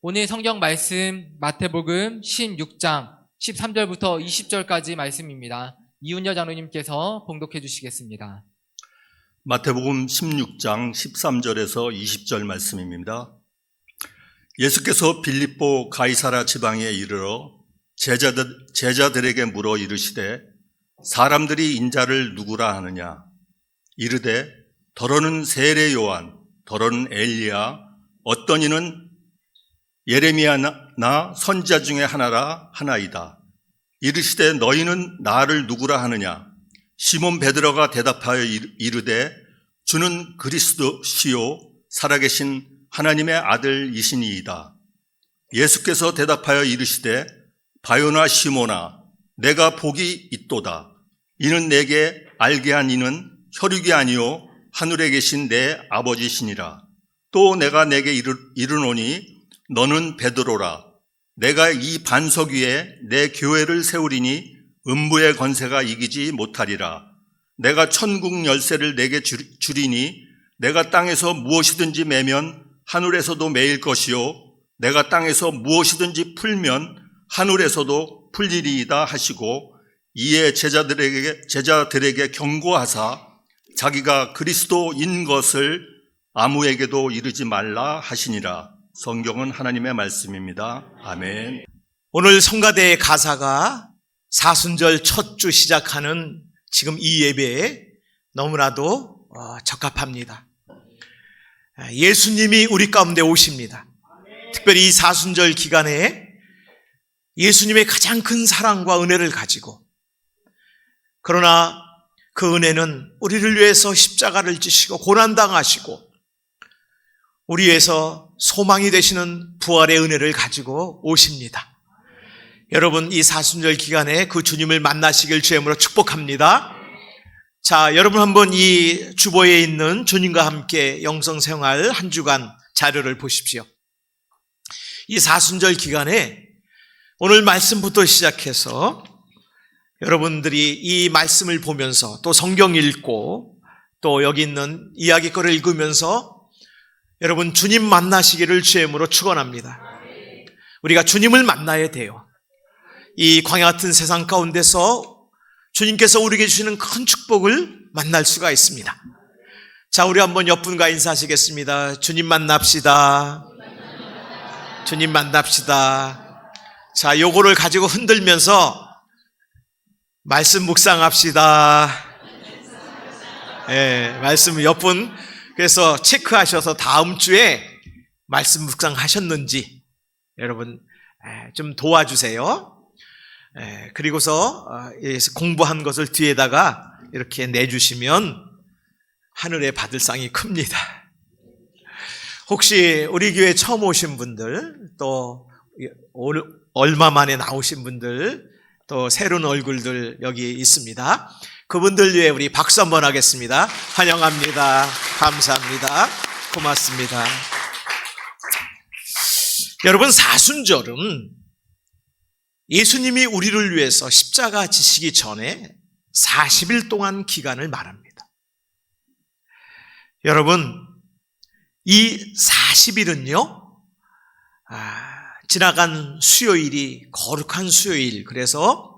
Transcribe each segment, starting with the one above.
오늘 성경 말씀 마태복음 16장 13절부터 20절까지 말씀입니다. 이훈여 장로님께서 봉독해 주시겠습니다. 마태복음 16장 13절에서 20절 말씀입니다. 예수께서 빌립보 가이사라 지방에 이르러 제자들에게 물어 이르시되 사람들이 인자를 누구라 하느냐? 이르되 더러는 세례 요한, 더러는 엘리야, 어떤 이는 예레미야나 선지자 중에 하나라 하나이다. 이르시되 너희는 나를 누구라 하느냐? 시몬 베드로가 대답하여 이르되 주는 그리스도시요 살아계신 하나님의 아들이시니이다. 예수께서 대답하여 이르시되 바요나 시몬아 내가 복이 있도다. 이는 내게 알게 한 이는 혈육이 아니요 하늘에 계신 내 아버지시니라. 또 내가 내게 이르노니 너는 베드로라. 내가 이 반석 위에 내 교회를 세우리니 음부의 권세가 이기지 못하리라. 내가 천국 열쇠를 내게 주리니 내가 땅에서 무엇이든지 매면 하늘에서도 매일 것이요 내가 땅에서 무엇이든지 풀면 하늘에서도 풀리리이다 하시고 이에 제자들에게 경고하사 자기가 그리스도인 것을 아무에게도 이르지 말라 하시니라. 성경은 하나님의 말씀입니다. 아멘. 오늘 성가대의 가사가 사순절 첫 주 시작하는 지금 이 예배에 너무나도 적합합니다. 예수님이 우리 가운데 오십니다. 특별히 이 사순절 기간에 예수님의 가장 큰 사랑과 은혜를 가지고, 그러나 그 은혜는 우리를 위해서 십자가를 지시고 고난당하시고 우리 위해서 소망이 되시는 부활의 은혜를 가지고 오십니다. 여러분, 이 사순절 기간에 그 주님을 만나시길 주님으로 축복합니다. 자, 여러분 한번 이 주보에 있는 주님과 함께 영성생활 한 주간 자료를 보십시오. 이 사순절 기간에 오늘 말씀부터 시작해서 여러분들이 이 말씀을 보면서 또 성경 읽고 또 여기 있는 이야기거를 읽으면서 여러분 주님 만나시기를 주님으로 축원합니다. 우리가 주님을 만나야 돼요. 이 광야 같은 세상 가운데서 주님께서 우리에게 주시는 큰 축복을 만날 수가 있습니다. 자, 우리 한번 옆분과 인사하시겠습니다. 주님 만납시다. 주님 만납시다. 자, 요거를 가지고 흔들면서 말씀 묵상합시다. 말씀 옆분 그래서 체크하셔서 다음 주에 말씀 묵상하셨는지 여러분 좀 도와주세요. 그리고서 공부한 것을 뒤에다가 이렇게 내주시면 하늘에 받을 상이 큽니다. 혹시 우리 교회 처음 오신 분들, 또 얼마 만에 나오신 분들, 또 새로운 얼굴들 여기 있습니다. 그분들 위해 우리 박수 한번 하겠습니다. 환영합니다. 감사합니다. 고맙습니다. 여러분, 사순절은 예수님이 우리를 위해서 십자가 지시기 전에 40일 동안 기간을 말합니다. 여러분, 이 40일은요, 지나간 수요일이 거룩한 수요일, 그래서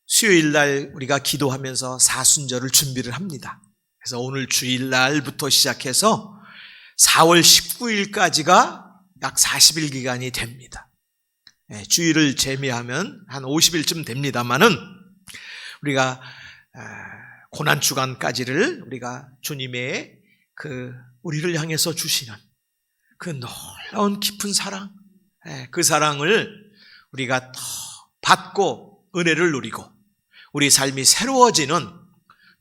수요일 날 우리가 기도하면서 사순절을 준비를 합니다. 그래서 오늘 주일 날부터 시작해서 4월 19일까지가 약 40일 기간이 됩니다. 주일을 제외하면 한 50일쯤 됩니다만은 우리가 고난주간까지를 우리가 주님의 우리를 향해서 주시는 그 놀라운 깊은 사랑, 그 사랑을 우리가 더 받고 은혜를 누리고 우리 삶이 새로워지는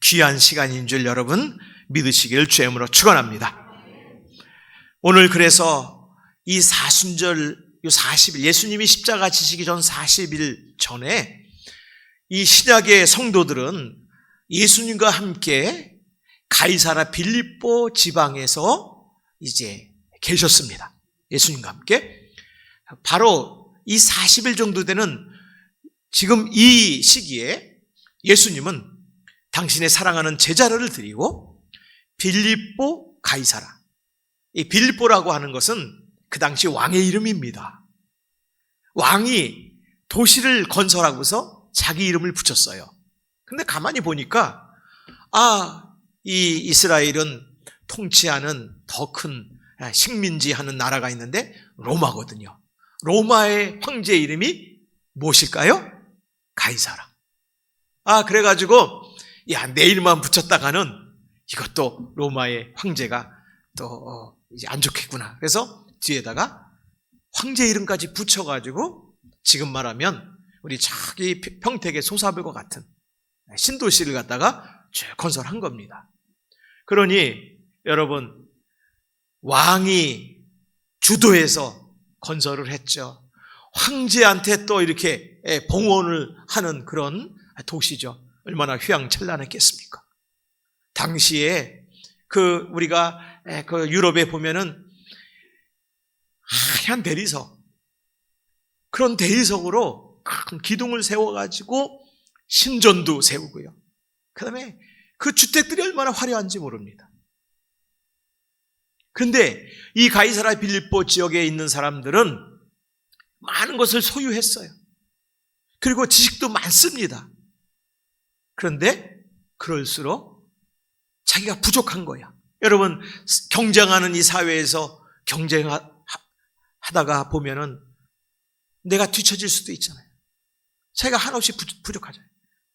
귀한 시간인 줄 여러분 믿으시길 주님으로 축원합니다. 오늘 그래서 이 사순절 40일, 예수님이 십자가 지시기 전 40일 전에 이 신약의 성도들은 예수님과 함께 가이사라 빌립보 지방에서 이제 계셨습니다. 예수님과 함께. 바로 이 40일 정도 되는 지금 이 시기에 예수님은 당신의 사랑하는 제자를 드리고 빌립보 가이사라, 이 빌립보라고 하는 것은 그 당시 왕의 이름입니다. 왕이 도시를 건설하고서 자기 이름을 붙였어요. 근데 가만히 보니까 이 이스라엘은 통치하는 더 큰 식민지 하는 나라가 있는데 로마거든요. 로마의 황제 이름이 무엇일까요? 가이사라. 그래가지고 내 이름만 붙였다가는 이것도 로마의 황제가 또 이제 안 좋겠구나. 그래서 뒤에다가 황제 이름까지 붙여가지고 지금 말하면 우리 저기 평택의 소사벽과 같은 신도시를 갖다가 쭉 건설한 겁니다. 그러니 여러분, 왕이 주도해서 건설을 했죠. 황제한테 또 이렇게 봉헌을 하는 그런 도시죠. 얼마나 휘황찬란했겠습니까? 당시에 우리가 유럽에 보면은 하얀 대리석, 그런 대리석으로 큰 기둥을 세워가지고 신전도 세우고요. 그 다음에 그 주택들이 얼마나 화려한지 모릅니다. 그런데 이 가이사라 빌립보 지역에 있는 사람들은 많은 것을 소유했어요. 그리고 지식도 많습니다. 그런데 그럴수록 자기가 부족한 거야. 여러분, 경쟁하는 이 사회에서 경쟁하다가 보면은 내가 뒤처질 수도 있잖아요. 자기가 한없이 부족하잖아요.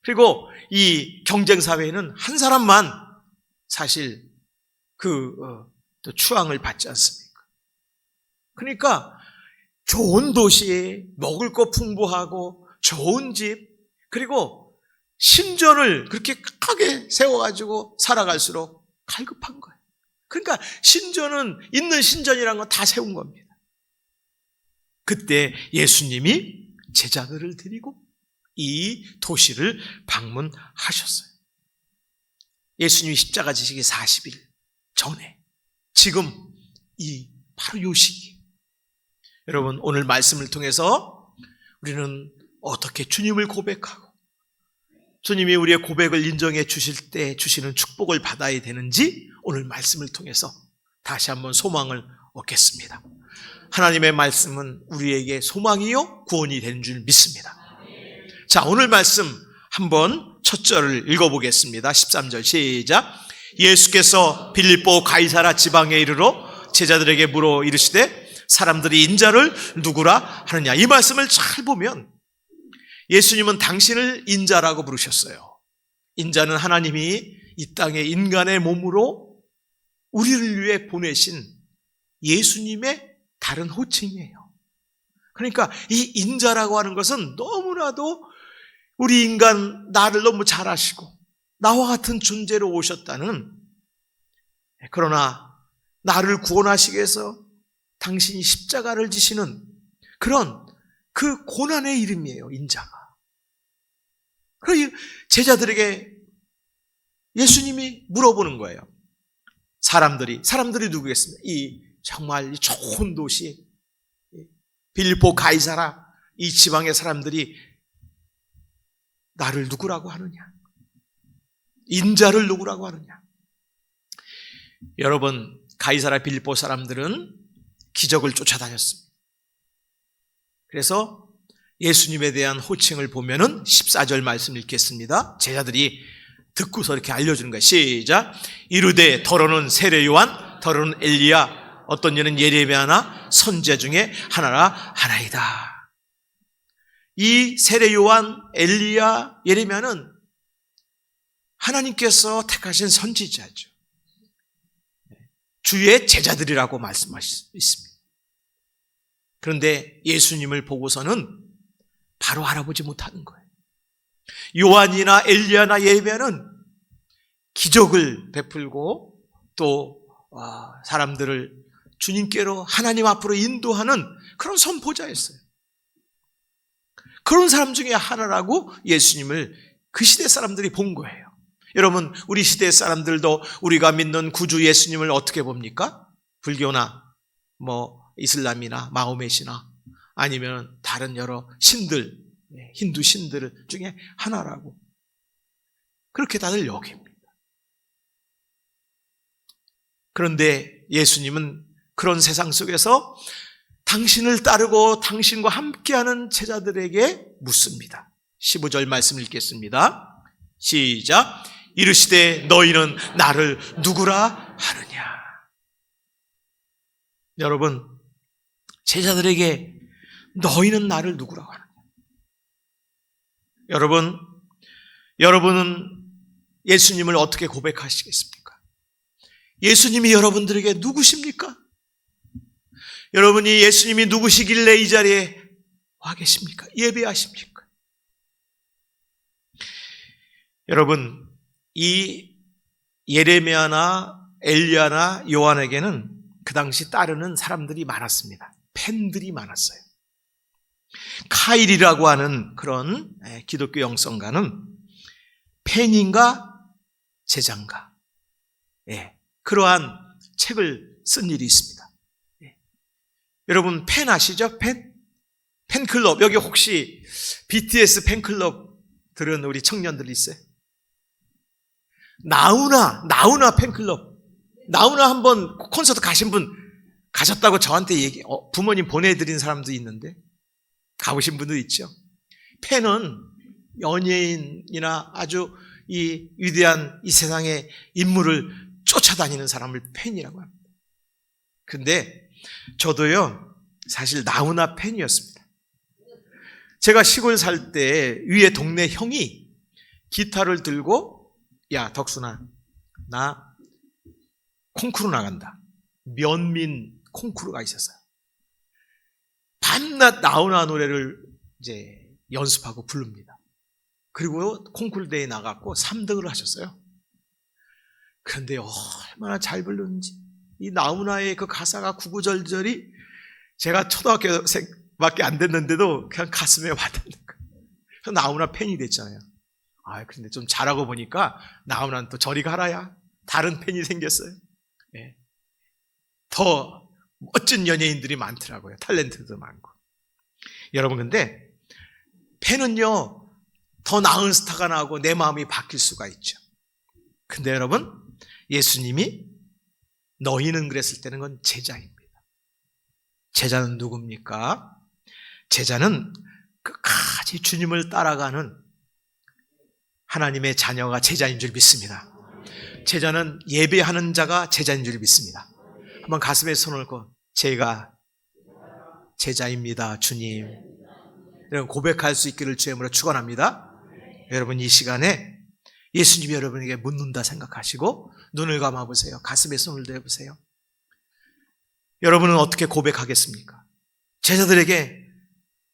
그리고 이 경쟁 사회에는 한 사람만 사실 또 추앙을 받지 않습니까? 그러니까 좋은 도시에 먹을 거 풍부하고 좋은 집, 그리고 신전을 그렇게 크게 세워가지고 살아갈수록 갈급한 거예요. 그러니까 신전은 있는 신전이라는 건 다 세운 겁니다. 그때 예수님이 제자들을 데리고 이 도시를 방문하셨어요. 예수님이 십자가 지시기 40일 전에, 지금 바로 요 시기. 여러분, 오늘 말씀을 통해서 우리는 어떻게 주님을 고백하고 주님이 우리의 고백을 인정해 주실 때 주시는 축복을 받아야 되는지 오늘 말씀을 통해서 다시 한번 소망을 얻겠습니다. 하나님의 말씀은 우리에게 소망이요 구원이 되는 줄 믿습니다. 자, 오늘 말씀 한번 첫 절을 읽어보겠습니다. 13절 시작. 예수께서 빌립보 가이사라 지방에 이르러 제자들에게 물어 이르시되 사람들이 인자를 누구라 하느냐. 이 말씀을 잘 보면 예수님은 당신을 인자라고 부르셨어요. 인자는 하나님이 이 땅에 인간의 몸으로 우리를 위해 보내신 예수님의 다른 호칭이에요. 그러니까 이 인자라고 하는 것은 너무나도 우리 인간 나를 너무 잘 아시고 나와 같은 존재로 오셨다는, 그러나 나를 구원하시기 위해서 당신이 십자가를 지시는 그런 그 고난의 이름이에요, 인자가. 그래서 제자들에게 예수님이 물어보는 거예요. 사람들이 누구겠습니까? 정말 좋은 도시 빌립보 가이사라 이 지방의 사람들이 나를 누구라고 하느냐? 인자를 누구라고 하느냐? 여러분, 가이사라 빌립보 사람들은 기적을 쫓아다녔습니다. 그래서 예수님에 대한 호칭을 보면은 14절 말씀 읽겠습니다. 제자들이 듣고서 이렇게 알려주는 거예요. 시작. 이르되 더러는 세례 요한, 더러는 엘리야, 어떤 이는 예레미야나 선지자 중에 하나이다. 이 세례 요한, 엘리야, 예레미야는 하나님께서 택하신 선지자죠. 주의 제자들이라고 말씀하셨습니다. 그런데 예수님을 보고서는 바로 알아보지 못하는 거예요. 요한이나 엘리야나 예레미야는 기적을 베풀고 또 사람들을 주님께로 하나님 앞으로 인도하는 그런 선포자였어요. 그런 사람 중에 하나라고 예수님을 그 시대 사람들이 본 거예요. 여러분, 우리 시대 사람들도 우리가 믿는 구주 예수님을 어떻게 봅니까? 불교나 이슬람이나 마호멧이나 아니면 다른 여러 신들, 힌두 신들 중에 하나라고 그렇게 다들 여깁니다. 그런데 예수님은 그런 세상 속에서 당신을 따르고 당신과 함께하는 제자들에게 묻습니다. 15절 말씀 읽겠습니다. 시작. 이르시되 너희는 나를 누구라 하느냐. 여러분, 제자들에게 너희는 나를 누구라고 하느냐. 여러분은 예수님을 어떻게 고백하시겠습니까? 예수님이 여러분들에게 누구십니까? 여러분이 예수님이 누구시길래 이 자리에 와 계십니까? 예배하십니까? 여러분, 이 예레미야나 엘리야나 요한에게는 그 당시 따르는 사람들이 많았습니다. 팬들이 많았어요. 카일이라고 하는 그런 기독교 영성가는 팬인가 제자인가, 그러한 책을 쓴 일이 있습니다. 여러분 팬 아시죠? 팬클럽. 여기 혹시 BTS 팬클럽 들은 우리 청년들 있어요? 나훈아 팬클럽. 나훈아 한번 콘서트 가신 분 가셨다고 저한테 부모님 보내드린 사람도 있는데 가보신 분도 있죠. 팬은 연예인이나 아주 이 위대한 이 세상의 인물을 쫓아다니는 사람을 팬이라고 합니다. 근데 저도요, 사실 나훈아 팬이었습니다. 제가 시골 살 때 위에 동네 형이 기타를 들고, 야 덕순아, 나 콩쿠르 나간다. 면민 콩쿠르가 있었어요. 밤낮 나훈아 노래를 이제 연습하고 부릅니다. 그리고 콩쿠르 대회에 나갔고 3등을 하셨어요. 그런데 얼마나 잘 부르는지, 이 나훈아의 그 가사가 구구절절이 제가 초등학교밖에 안 됐는데도 그냥 가슴에 와닿는 거예요. 그래서 나훈아 팬이 됐잖아요. 근데 좀 잘하고 보니까 나훈아는 또 저리 가라야 다른 팬이 생겼어요. 더 멋진 연예인들이 많더라고요. 탤런트도 많고. 여러분, 근데 팬은요, 더 나은 스타가 나오고 내 마음이 바뀔 수가 있죠. 근데 여러분, 예수님이 너희는 그랬을 때는 건 제자입니다. 제자는 누굽니까? 제자는 끝까지 주님을 따라가는 하나님의 자녀가 제자인 줄 믿습니다. 제자는 예배하는 자가 제자인 줄 믿습니다. 한번 가슴에 손을 얹고 제가 제자입니다, 주님. 여러분 고백할 수 있기를 주님으로 축원합니다. 여러분 이 시간에 예수님이 여러분에게 묻는다 생각하시고 눈을 감아보세요. 가슴에 손을 대보세요. 여러분은 어떻게 고백하겠습니까? 제자들에게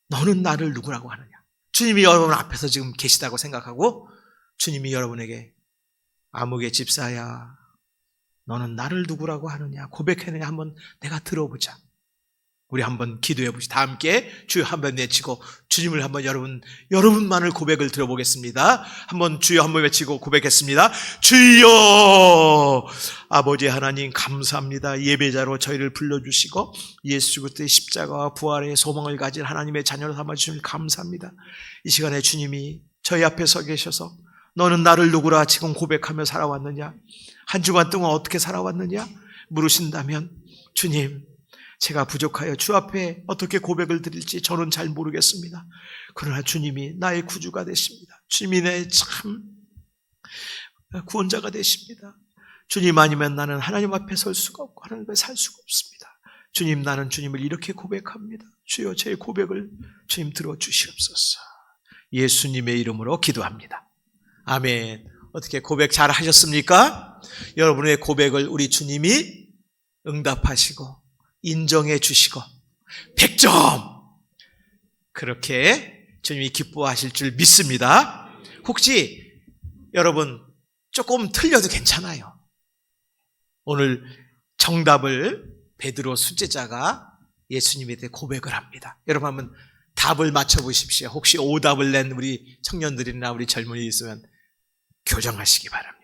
너는 나를 누구라고 하느냐? 주님이 여러분 앞에서 지금 계시다고 생각하고 주님이 여러분에게 아무개 집사야, 너는 나를 누구라고 하느냐? 고백해내냐? 한번 내가 들어보자. 우리 한번 기도해 보시죠. 다 함께 주여 한번 외치고 주님을 한번 여러분만을 고백을 들어보겠습니다. 한번 주여 한번 외치고 고백했습니다. 주여, 아버지 하나님 감사합니다. 예배자로 저희를 불러주시고 예수 그리스도의 십자가와 부활의 소망을 가진 하나님의 자녀로 삼아주시면 감사합니다. 이 시간에 주님이 저희 앞에 서 계셔서 너는 나를 누구라 지금 고백하며 살아왔느냐? 한 주간 동안 어떻게 살아왔느냐? 물으신다면 주님, 제가 부족하여 주 앞에 어떻게 고백을 드릴지 저는 잘 모르겠습니다. 그러나 주님이 나의 구주가 되십니다. 주님이 내 참 구원자가 되십니다. 주님 아니면 나는 하나님 앞에 설 수가 없고 하나님 앞에 살 수가 없습니다. 주님, 나는 주님을 이렇게 고백합니다. 주여, 제 고백을 주님 들어주시옵소서. 예수님의 이름으로 기도합니다. 아멘. 어떻게 고백 잘 하셨습니까? 여러분의 고백을 우리 주님이 응답하시고 인정해 주시고 100점! 그렇게 주님이 기뻐하실 줄 믿습니다. 혹시 여러분 조금 틀려도 괜찮아요. 오늘 정답을 베드로 수제자가 예수님에 대해 고백을 합니다. 여러분 한번 답을 맞춰보십시오. 혹시 오답을 낸 우리 청년들이나 우리 젊은이 있으면 교정하시기 바랍니다.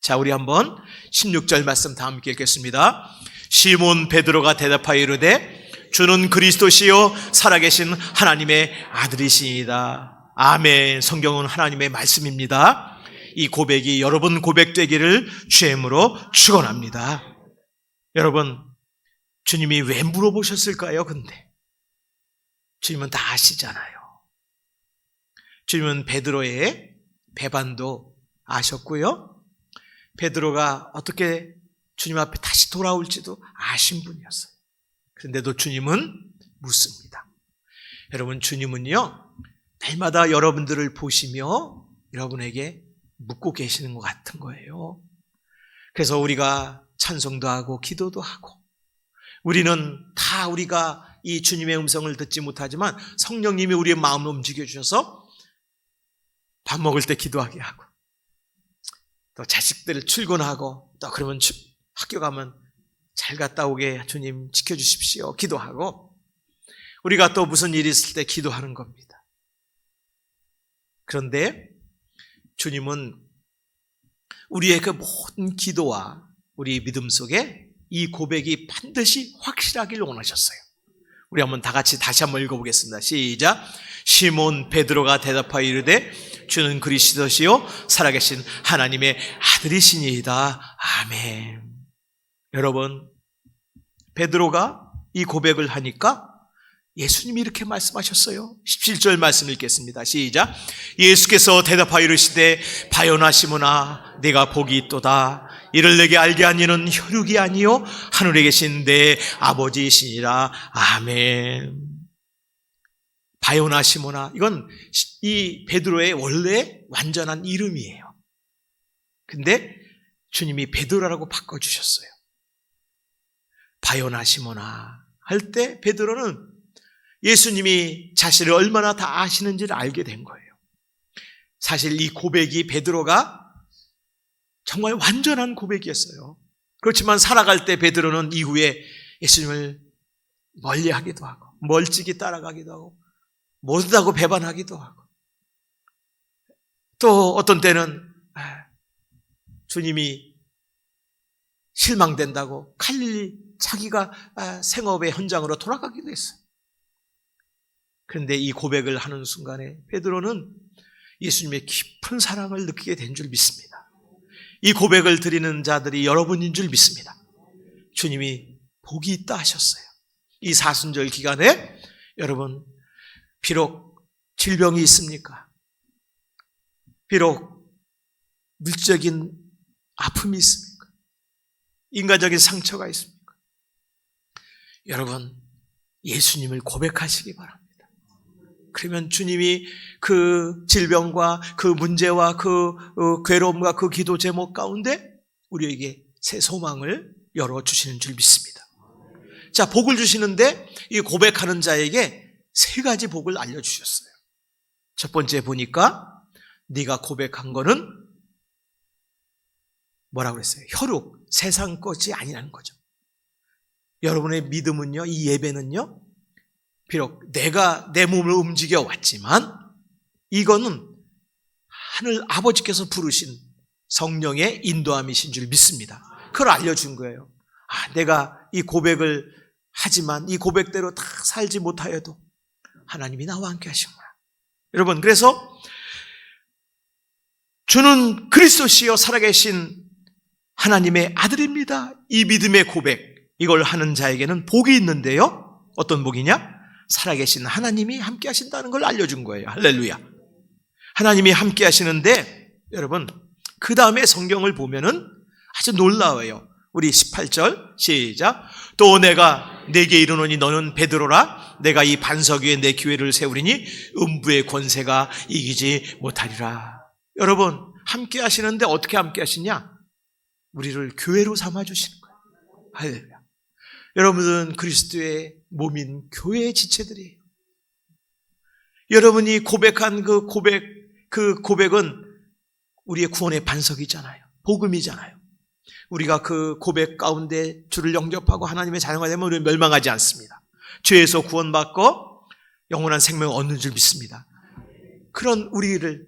자, 우리 한번 16절 말씀 다 함께 읽겠습니다. 시몬 베드로가 대답하여 이르되 주는 그리스도시요 살아계신 하나님의 아들이시니이다. 아멘. 성경은 하나님의 말씀입니다. 이 고백이 여러분 고백되기를 주의 이름으로 축원합니다. 여러분, 주님이 왜 물어보셨을까요? 근데 주님은 다 아시잖아요. 주님은 베드로의 배반도 아셨고요. 베드로가 어떻게 주님 앞에 다시 돌아올지도 아신 분이었어요. 그런데도 주님은 묻습니다. 여러분, 주님은요, 날마다 여러분들을 보시며 여러분에게 묻고 계시는 것 같은 거예요. 그래서 우리가 찬송도 하고 기도도 하고, 우리는 다 우리가 이 주님의 음성을 듣지 못하지만 성령님이 우리의 마음을 움직여주셔서 밥 먹을 때 기도하게 하고, 또 자식들 출근하고, 또 그러면 학교 가면 잘 갔다 오게 주님 지켜주십시오 기도하고, 우리가 또 무슨 일이 있을 때 기도하는 겁니다. 그런데 주님은 우리의 그 모든 기도와 우리 믿음 속에 이 고백이 반드시 확실하길 원하셨어요. 우리 한번 다 같이 다시 한번 읽어보겠습니다. 시작. 시몬 베드로가 대답하여 이르되 주는 그리스도시요 살아계신 하나님의 아들이시니이다. 아멘. 여러분, 베드로가 이 고백을 하니까 예수님이 이렇게 말씀하셨어요. 17절 말씀 읽겠습니다. 시작. 예수께서 대답하여 이르시되 바요나 시몬아 네가 복이 있도다. 이를 내게 알게 한 이는 혈육이 아니요 하늘에 계신 내 아버지이시니라. 아멘. 바요나 시몬아, 이건 이 베드로의 원래 완전한 이름이에요. 근데 주님이 베드로라고 바꿔주셨어요. 바요나 시몬아 할 때 베드로는 예수님이 자신을 얼마나 다 아시는지를 알게 된 거예요. 사실 이 고백이 베드로가 정말 완전한 고백이었어요. 그렇지만 살아갈 때 베드로는 이후에 예수님을 멀리하기도 하고 멀찍이 따라가기도 하고 못하다고 배반하기도 하고, 또 어떤 때는 주님이 실망된다고 갈릴리 자기가 생업의 현장으로 돌아가기도 했어요. 그런데 이 고백을 하는 순간에 베드로는 예수님의 깊은 사랑을 느끼게 된 줄 믿습니다. 이 고백을 드리는 자들이 여러분인 줄 믿습니다. 주님이 복이 있다 하셨어요. 이 사순절 기간에 여러분, 비록 질병이 있습니까? 비록 물질적인 아픔이 있습니까? 인간적인 상처가 있습니까? 여러분, 예수님을 고백하시기 바랍니다. 그러면 주님이 그 질병과 그 문제와 그 괴로움과 그 기도 제목 가운데 우리에게 새 소망을 열어주시는 줄 믿습니다. 자, 복을 주시는데 이 고백하는 자에게 세 가지 복을 알려주셨어요. 첫 번째 보니까 네가 고백한 거는 뭐라고 그랬어요? 혈육, 세상 것이 아니라는 거죠. 여러분의 믿음은요, 이 예배는요, 비록 내가 내 몸을 움직여 왔지만 이거는 하늘 아버지께서 부르신 성령의 인도함이신 줄 믿습니다. 그걸 알려준 거예요. 내가 이 고백을 하지만 이 고백대로 다 살지 못하여도 하나님이 나와 함께 하시구나. 여러분, 그래서 주는 그리스도시요 살아계신 하나님의 아들입니다. 이 믿음의 고백, 이걸 하는 자에게는 복이 있는데요. 어떤 복이냐? 살아계신 하나님이 함께 하신다는 걸 알려준 거예요. 할렐루야. 하나님이 함께 하시는데 여러분, 그 다음에 성경을 보면은 아주 놀라워요. 우리 18절 시작. 또 내가 내게 이르노니 너는 베드로라. 내가 이 반석 위에 내 교회를 세우리니 음부의 권세가 이기지 못하리라. 여러분, 함께 하시는데 어떻게 함께 하시냐? 우리를 교회로 삼아주시는 거예요. 할렐루야. 여러분은 그리스도의 몸인 교회의 지체들이에요. 여러분이 고백한 그 고백은 우리의 구원의 반석이잖아요. 복음이잖아요. 우리가 그 고백 가운데 주를 영접하고 하나님의 자녀가 되면 우리는 멸망하지 않습니다. 죄에서 구원받고 영원한 생명을 얻는 줄 믿습니다. 그런 우리를,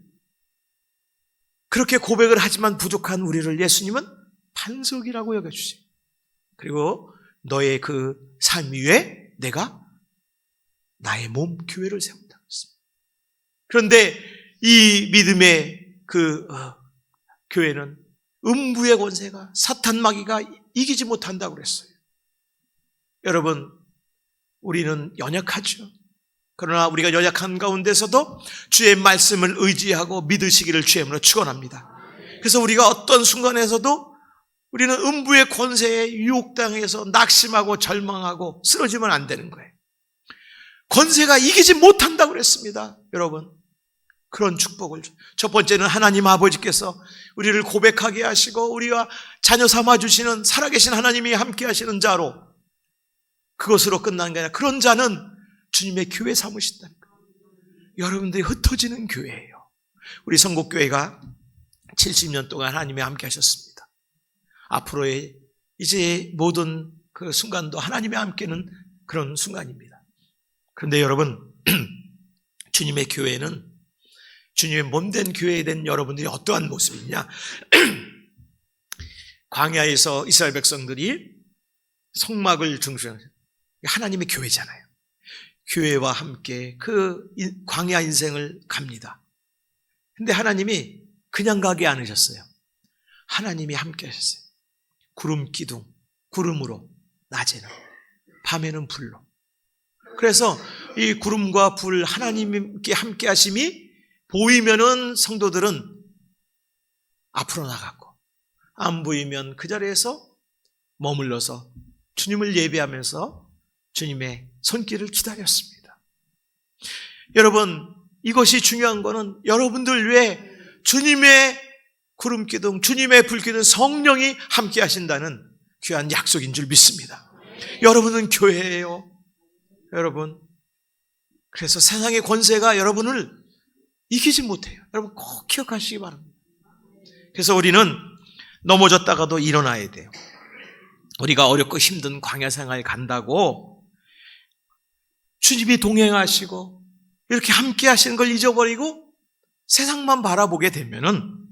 그렇게 고백을 하지만 부족한 우리를 예수님은 반석이라고 여겨주세요. 그리고 너의 그 삶 위에 내가 나의 몸 교회를 세운다고 했습니다. 그런데 이 믿음의 교회는 음부의 권세가, 사탄 마귀가 이기지 못한다고 그랬어요. 여러분, 우리는 연약하죠. 그러나 우리가 연약한 가운데서도 주의 말씀을 의지하고 믿으시기를 주의 이름으로 축원합니다. 그래서 우리가 어떤 순간에서도 우리는 음부의 권세에 유혹당해서 낙심하고 절망하고 쓰러지면 안 되는 거예요. 권세가 이기지 못한다고 그랬습니다. 여러분, 그런 축복을. 첫 번째는 하나님 아버지께서 우리를 고백하게 하시고 우리와 자녀 삼아주시는 살아계신 하나님이 함께 하시는 자로, 그것으로 끝난 게 아니라 그런 자는 주님의 교회 삼으신다는 거예요. 여러분들이 흩어지는 교회예요. 우리 성국교회가 70년 동안 하나님이 함께 하셨습니다. 앞으로의 이제 모든 그 순간도 하나님의 함께는 그런 순간입니다. 그런데 여러분, 주님의 교회는, 주님의 몸된 교회에 된 여러분들이 어떠한 모습이냐? 광야에서 이스라엘 백성들이 성막을 중심으로, 하나님의 교회잖아요. 교회와 함께 그 광야 인생을 갑니다. 근데 하나님이 그냥 가게 않으셨어요. 하나님이 함께 하셨어요. 구름 기둥, 구름으로 낮에는, 밤에는 불로. 그래서 이 구름과 불, 하나님께 함께 하심이 보이면은 성도들은 앞으로 나갔고, 안 보이면 그 자리에서 머물러서 주님을 예배하면서 주님의 손길을 기다렸습니다. 여러분, 이것이 중요한 거는 여러분들 외에 주님의 구름기둥, 주님의 불기둥, 성령이 함께 하신다는 귀한 약속인 줄 믿습니다. 여러분은 교회예요. 여러분, 그래서 세상의 권세가 여러분을 이기지 못해요. 여러분 꼭 기억하시기 바랍니다. 그래서 우리는 넘어졌다가도 일어나야 돼요. 우리가 어렵고 힘든 광야 생활 간다고 주님이 동행하시고 이렇게 함께 하시는 걸 잊어버리고 세상만 바라보게 되면은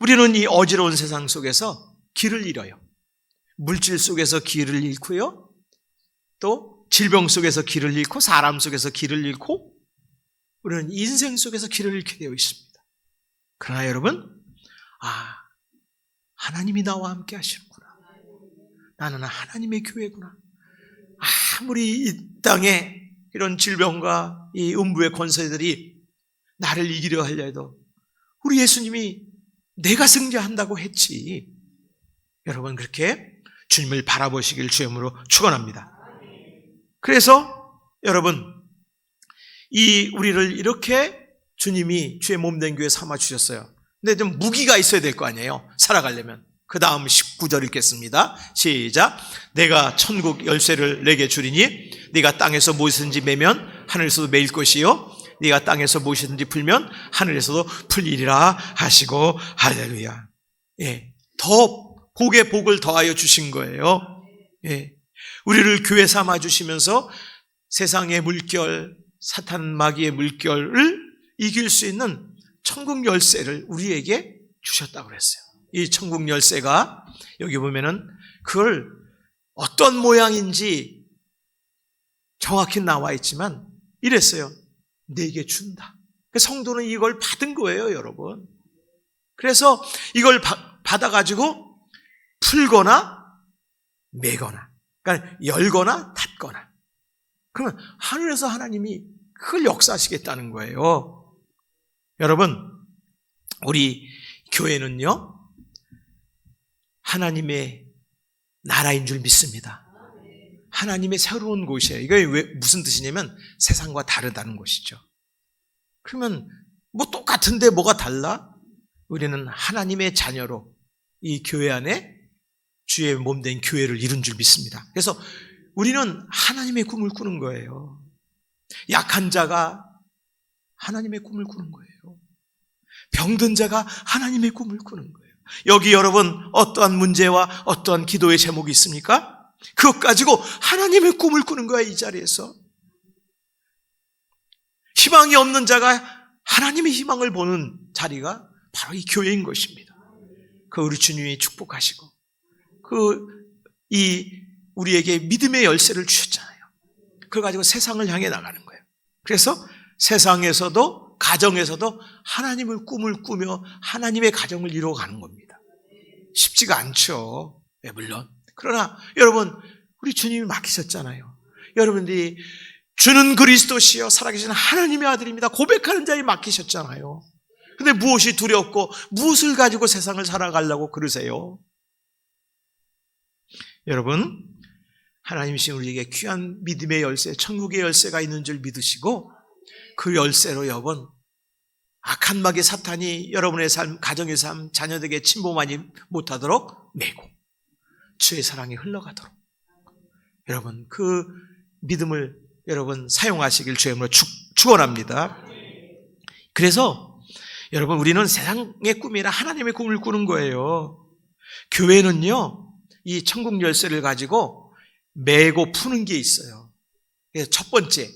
우리는 이 어지러운 세상 속에서 길을 잃어요. 물질 속에서 길을 잃고요. 또 질병 속에서 길을 잃고 사람 속에서 길을 잃고 우리는 인생 속에서 길을 잃게 되어 있습니다. 그러나 여러분, 하나님이 나와 함께 하시는구나. 나는 하나님의 교회구나. 아무리 이 땅에 이런 질병과 이 음부의 권세들이 나를 이기려 하려 해도 우리 예수님이 내가 승리한다고 했지. 여러분, 그렇게 주님을 바라보시길 주의 이름으로 축원합니다. 그래서 여러분, 이 우리를 이렇게 주님이 주의 몸된 교회 삼아 주셨어요. 근데 좀 무기가 있어야 될 거 아니에요, 살아가려면. 그 다음 19절 읽겠습니다. 시작. 내가 천국 열쇠를 내게 주리니 네가 땅에서 무엇이든지 매면 하늘에서도 매일 것이요 네가 땅에서 무엇이든지 풀면 하늘에서도 풀리리라 하시고, 할렐루야. 더 복에 복을 더하여 주신 거예요. 우리를 교회 삼아 주시면서 세상의 물결, 사탄 마귀의 물결을 이길 수 있는 천국 열쇠를 우리에게 주셨다고 그랬어요. 이 천국 열쇠가 여기 보면은 그걸 어떤 모양인지 정확히 나와 있지만 이랬어요. 내게 준다. 성도는 이걸 받은 거예요, 여러분. 그래서 이걸 받아가지고 풀거나 매거나, 그러니까 열거나 닫거나, 그러면 하늘에서 하나님이 그걸 역사하시겠다는 거예요. 여러분, 우리 교회는요, 하나님의 나라인 줄 믿습니다. 하나님의 새로운 곳이에요. 이게 무슨 뜻이냐면 세상과 다르다는 것이죠. 그러면 뭐 똑같은데 뭐가 달라? 우리는 하나님의 자녀로 이 교회 안에 주의 몸된 교회를 이룬 줄 믿습니다. 그래서 우리는 하나님의 꿈을 꾸는 거예요. 약한 자가 하나님의 꿈을 꾸는 거예요. 병든 자가 하나님의 꿈을 꾸는 거예요. 여기 여러분 어떠한 문제와 어떠한 기도의 제목이 있습니까? 그것 가지고 하나님의 꿈을 꾸는 거야. 이 자리에서 희망이 없는 자가 하나님의 희망을 보는 자리가 바로 이 교회인 것입니다. 그 우리 주님이 축복하시고 우리에게 믿음의 열쇠를 주셨잖아요. 그걸 가지고 세상을 향해 나가는 거예요. 그래서 세상에서도 가정에서도 하나님의 꿈을 꾸며 하나님의 가정을 이루어가는 겁니다. 쉽지가 않죠. 물론. 그러나 여러분, 우리 주님이 맡기셨잖아요. 여러분들이 주는 그리스도시요 살아계신 하나님의 아들입니다 고백하는 자에 맡기셨잖아요. 근데 무엇이 두렵고 무엇을 가지고 세상을 살아가려고 그러세요? 여러분, 하나님이신 우리에게 귀한 믿음의 열쇠, 천국의 열쇠가 있는 줄 믿으시고 그 열쇠로 여러분 악한 마귀 사탄이 여러분의 삶, 가정의 삶, 자녀들에게 침범하지 못하도록 메고 주의 사랑이 흘러가도록 여러분 그 믿음을 여러분 사용하시길 주의 이름으로 축원합니다. 그래서 여러분 우리는 세상의 꿈이 아니라 하나님의 꿈을 꾸는 거예요. 교회는요 이 천국 열쇠를 가지고 메고 푸는 게 있어요. 그래서 첫 번째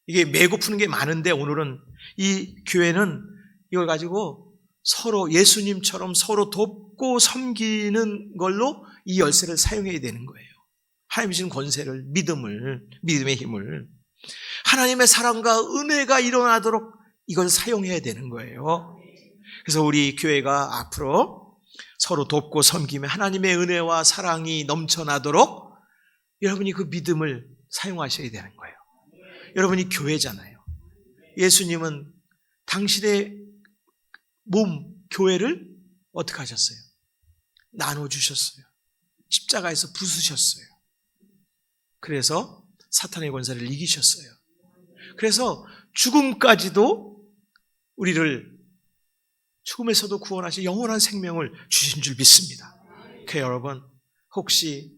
이게 메고 푸는 게 많은데 오늘은 이 교회는 이걸 가지고 서로 예수님처럼 서로 돕고 섬기는 걸로 이 열쇠를 사용해야 되는 거예요. 하나님이 주신 권세를, 믿음의 힘을 하나님의 사랑과 은혜가 일어나도록 이걸 사용해야 되는 거예요. 그래서 우리 교회가 앞으로 서로 돕고 섬기며 하나님의 은혜와 사랑이 넘쳐나도록 여러분이 그 믿음을 사용하셔야 되는 거예요. 여러분이 교회잖아요. 예수님은 당신의 몸, 교회를 어떻게 하셨어요? 나눠주셨어요. 십자가에서 부수셨어요. 그래서 사탄의 권세를 이기셨어요. 그래서 죽음까지도 우리를 죽음에서도 구원하시 영원한 생명을 주신 줄 믿습니다. 그 여러분 혹시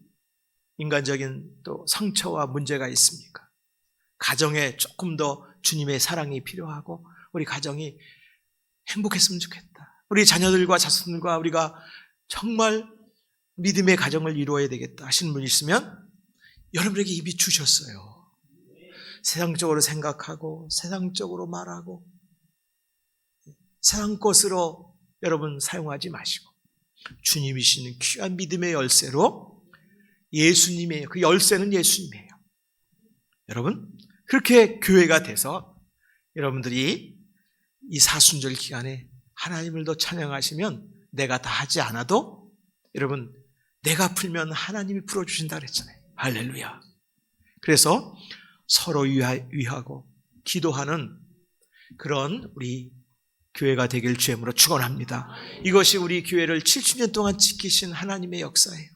인간적인 또 상처와 문제가 있습니까? 가정에 조금 더 주님의 사랑이 필요하고 우리 가정이 행복했으면 좋겠다. 우리 자녀들과 자손들과 우리가 정말 믿음의 가정을 이루어야 되겠다 하시는 분이 있으면 여러분에게 이미 주셨어요. 세상적으로 생각하고 세상적으로 말하고 세상 것으로 여러분 사용하지 마시고 주님이시는 귀한 믿음의 열쇠로 예수님이에요. 그 열쇠는 예수님이에요. 여러분 그렇게 교회가 돼서 여러분들이 이 사순절 기간에 하나님을 더 찬양하시면 내가 다 하지 않아도 여러분 내가 풀면 하나님이 풀어주신다 그랬잖아요. 할렐루야. 그래서 서로 위하고 기도하는 그런 우리 교회가 되길 주의 이름으로 축원합니다. 이것이 우리 교회를 70년 동안 지키신 하나님의 역사예요.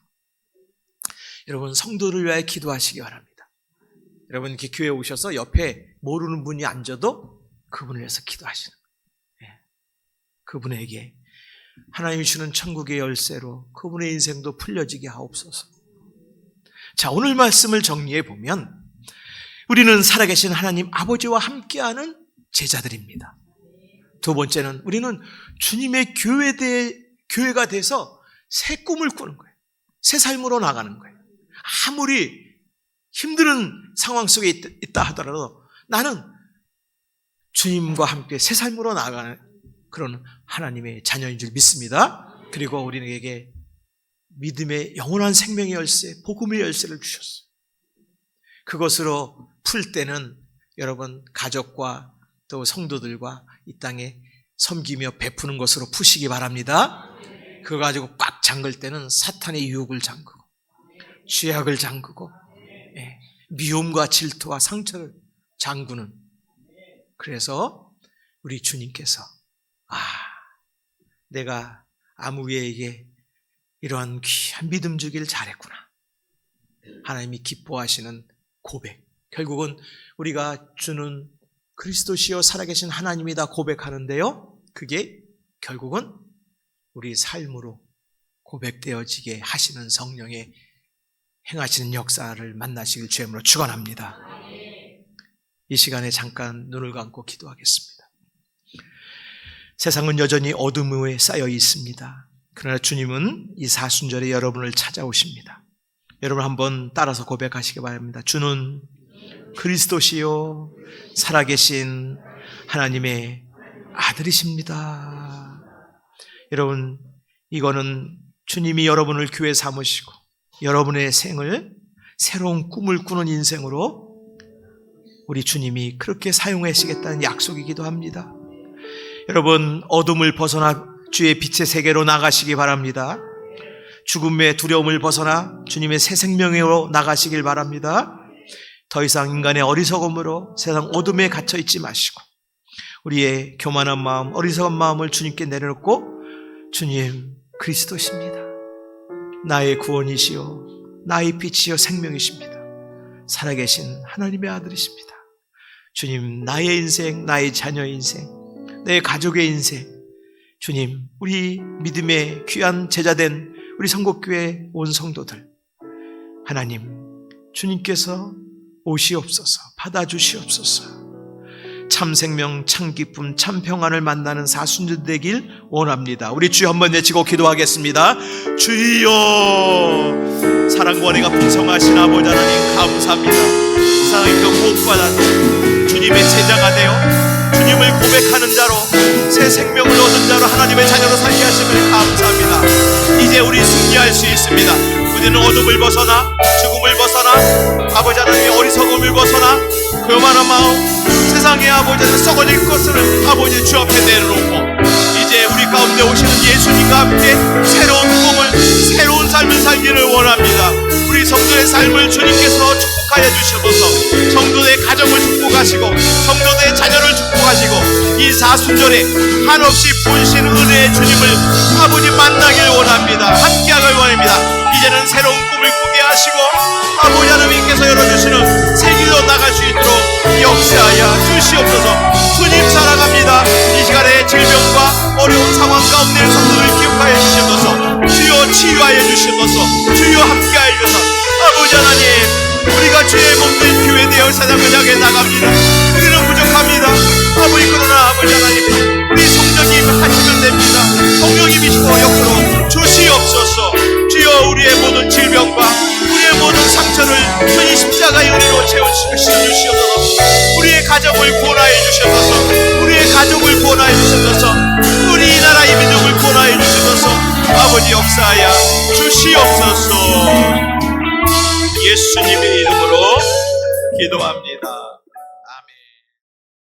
여러분 성도를 위하여 기도하시기 바랍니다. 여러분 이렇게 교회에 오셔서 옆에 모르는 분이 앉아도 그분을 위해서 기도하시는 거예요. 그분에게 하나님이 주는 천국의 열쇠로 그분의 인생도 풀려지게 하옵소서. 자, 오늘 말씀을 정리해 보면 우리는 살아계신 하나님 아버지와 함께하는 제자들입니다. 두 번째는 우리는 주님의 교회가 돼서 새 꿈을 꾸는 거예요. 새 삶으로 나가는 거예요. 아무리 힘든 상황 속에 있다 하더라도 나는 주님과 함께 새 삶으로 나아가는 그런 하나님의 자녀인 줄 믿습니다. 그리고 우리에게 믿음의 영원한 생명의 열쇠, 복음의 열쇠를 주셨어요. 그것으로 풀 때는 여러분 가족과 또 성도들과 이 땅에 섬기며 베푸는 것으로 푸시기 바랍니다. 그거 가지고 꽉 잠글 때는 사탄의 유혹을 잠그고 죄악을 잠그고 미움과 질투와 상처를 잠그는 그래서 우리 주님께서 내가 아무개에게 이러한 귀한 믿음 주길 잘했구나. 하나님이 기뻐하시는 고백. 결국은 우리가 주는 그리스도시여 살아계신 하나님이다 고백하는데요. 그게 결국은 우리 삶으로 고백되어지게 하시는 성령의 행하시는 역사를 만나시길 주의 이름으로 축원합니다. 이 시간에 잠깐 눈을 감고 기도하겠습니다. 세상은 여전히 어둠에 쌓여 있습니다. 그러나 주님은 이 사순절에 여러분을 찾아오십니다. 여러분 한번 따라서 고백하시기 바랍니다. 주는 그리스도시요 살아계신 하나님의 아들이십니다. 여러분 이거는 주님이 여러분을 교회 삼으시고 여러분의 생을 새로운 꿈을 꾸는 인생으로 우리 주님이 그렇게 사용하시겠다는 약속이기도 합니다. 여러분 어둠을 벗어나 주의 빛의 세계로 나가시기 바랍니다. 죽음의 두려움을 벗어나 주님의 새 생명으로 나가시길 바랍니다. 더 이상 인간의 어리석음으로 세상 어둠에 갇혀 있지 마시고 우리의 교만한 마음, 어리석은 마음을 주님께 내려놓고 주님 그리스도십니다. 나의 구원이시요 나의 빛이요 생명이십니다. 살아계신 하나님의 아들이십니다. 주님, 나의 인생, 나의 자녀의 인생, 내 가족의 인생, 주님, 우리 믿음의 귀한 제자된 우리 성국교회 온 성도들, 하나님, 주님께서 오시옵소서, 받아주시옵소서. 참 생명, 참 기쁨, 참 평안을 만나는 사순절 되길 원합니다. 우리 주여 한번 외치고 기도하겠습니다. 주여, 사랑과 은혜가 풍성하신 아버지 하나님 감사합니다. 사랑의 구원받아 주님의 제자가 되어 주님을 고백하는 자로 새 생명을 얻은 자로 하나님의 자녀로 살게 하심을 감사합니다. 이제 우리 승리할 수 있습니다. 우리는 어둠을 벗어나 죽음을 벗어나 아버지 하나님의 어리석음을 벗어나 교만한 마음 세상의 아버지는 썩어질 것을 아버지 주 앞에 내려놓고 이제 우리 가운데 오시는 예수님과 함께 새로운 꿈을 새로운 삶을 살기를 원합니다. 우리 성도의 삶을 주님께서 축복하여 주셔서 성도의 가정을 축복하시고 성도의 자녀를 축복하시고 이 사순절에 한없이 부으신 은혜의 주님을 아버지 만나길 원합니다. 함께하길 원합니다. 이제는 새로운 꿈을 꾸게 하시고 아버지 하나님께서 열어주시는 새 길로 나갈 수 있도록 역사하여 주시옵소서. 주님 사랑합니다. 이 시간에 질병과 어려운 상황 가운데 성도를 기억하여 주시옵소서. 주여 치유하여 주시옵소서. 주여 함께하여 주셔서 아버지 하나님 우리가 주의 몸된 교회 되어 세상을 향해 나갑니다. 우리는 부족합니다. 아버지 그러나 아버지 하나님 우리 성령이 하시면 됩니다. 성령이 미시고 옆으로 주시옵소서. 주여 우리의 모든 질병과 우리의 모든 상처를 주님 십자가의 은혜로 채워주시옵소서. 우리의 가정을 구원하여 주셔서 우리의 가족을 구원하여 주셔서 우리나라의 민족을 구원하여 주셔서 아버지 역사하여 주시옵소서. 예수님의 이름으로 기도합니다.